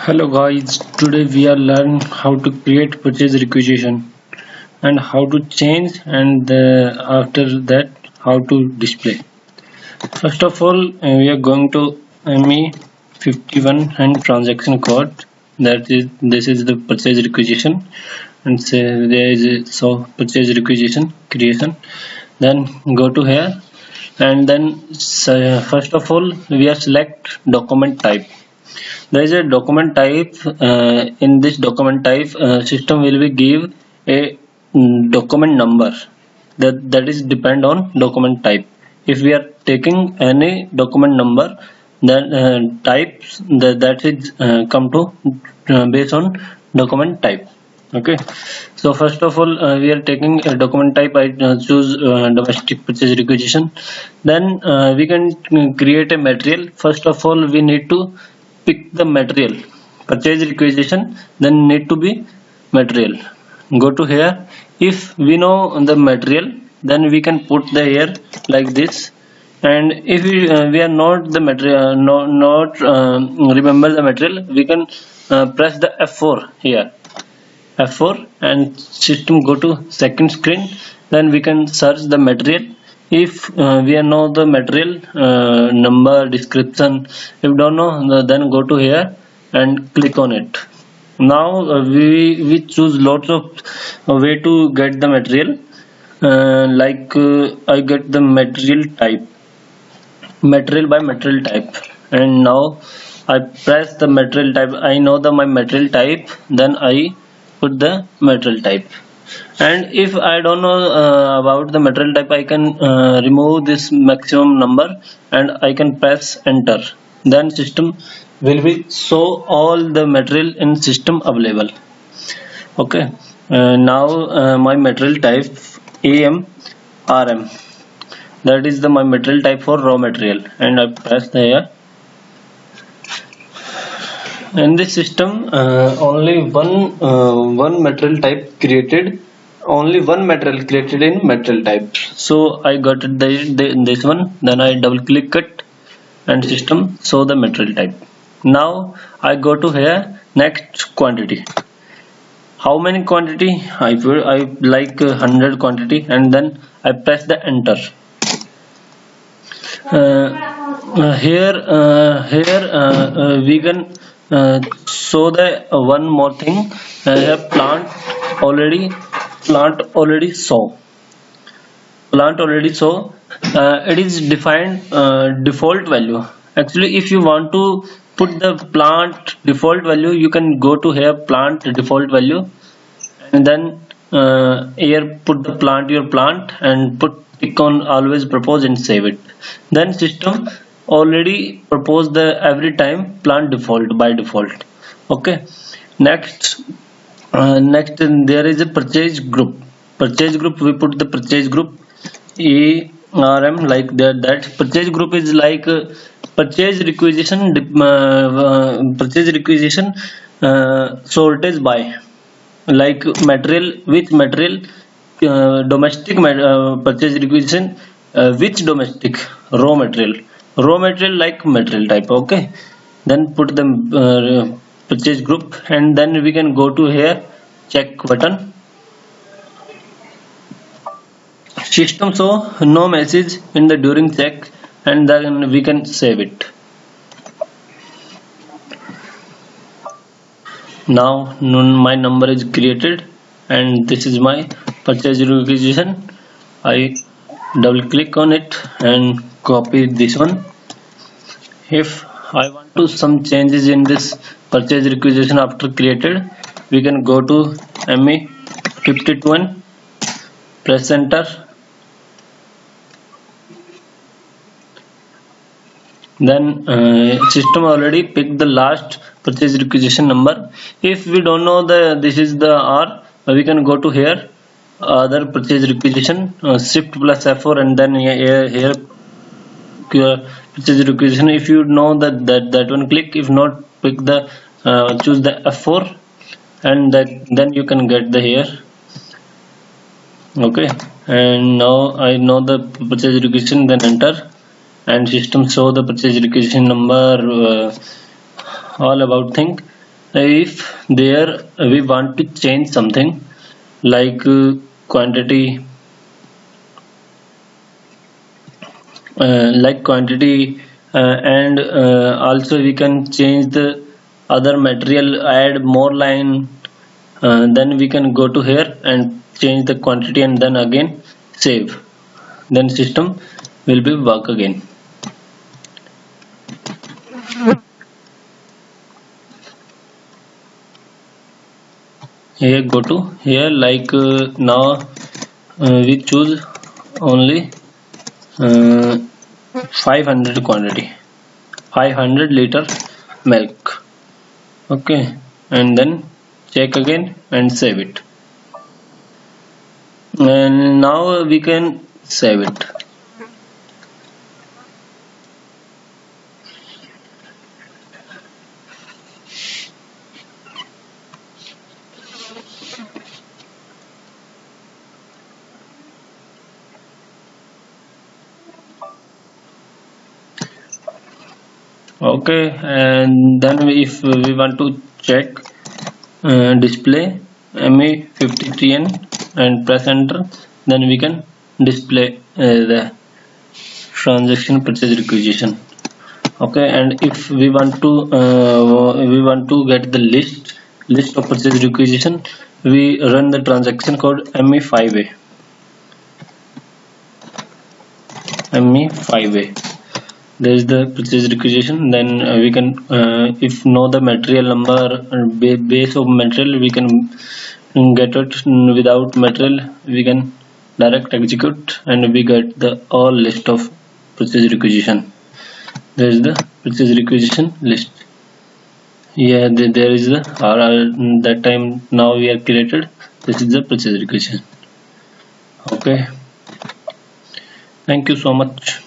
Hello guys, today we are learn how to create purchase requisition and how to change and after that how to display. First of all, we are going to ME51 and transaction code. That is, this is the purchase requisition, and say there is purchase requisition creation. Then go to here, and then first of all we are select document type. There is a document type. In this document type, system will be give a document number that is depend on document type. If we are taking any document number, then types that is come to based on document type. Okay, so first of all we are taking a document type. I choose domestic purchase requisition. Then we can create a material. First of all we need to pick the material. Purchase requisition, then need to be material. Go to here. If we know the material, then we can put the here like this. And if we are not the material, not remember the material, we can press the F4 here. F4 and system go to second screen. Then we can search the material. If we know the material number, description, if don't know, then go to here and click on it. Now we choose lots of way to get the material. I get the material type, material by material type, and now I press the material type. I know my material type, then I put the material type. And if I don't know about the material type, I can remove this maximum number and I can press enter. Then system will be show all the material in system available. Okay, now my material type AM RM, that is my material type for raw material, and I press here. In this system only one material type created, only one material created in material type. So I got this one. Then I double click it and system show the material type. Now I go to here, next quantity. How many quantity? I like 100 quantity, and then I press the enter. Here we can so the one more thing, plant already saw. It is defined default value. Actually, if you want to put the plant default value, you can go to here plant default value, and then here put the your plant and click on always propose and save it. Then system already propose the every time plant default by default. Okay, next there is a purchase group. We put the purchase group ERM like that purchase group is like purchase requisition sorted by like material, which material, domestic purchase requisition, which domestic, raw material like material type. Okay, then put the purchase group, and then we can go to here check button. System show no message in the during check, and then we can save it. Now my number is created, and this is my purchase requisition. I double click on it and copy this one. If I want to some changes in this purchase requisition after created, we can go to ME52 and press enter. Then system already picked the last purchase requisition number. If we don't know this is the R, we can go to here other purchase requisition, shift plus F4, and then here purchase requisition. If you know that one, click. If not, pick the choose the F4, and then you can get the here. Okay, and now I know the purchase requisition, then enter, and system show the purchase requisition number, all about thing. If there we want to change something like quantity, and also we can change the other material, add more line, then we can go to here and change the quantity and then again save, then system will be work again. Here go to here, like now we choose only 500 quantity, 500 liter milk. Okay, and then check again and save it, and now we can save it. Okay, and then if we want to check display ME53N and press enter, then we can display the transaction purchase requisition. Okay, and if we want to get the list of purchase requisition, we run the transaction code ME5A. There is the purchase requisition. Then we can if know the material number, base of material, we can get it. Without material we can direct execute and we get the all list of purchase requisition. There is the purchase requisition list. Yeah, there is the that time now we are created. This is the purchase requisition. Okay, thank you so much.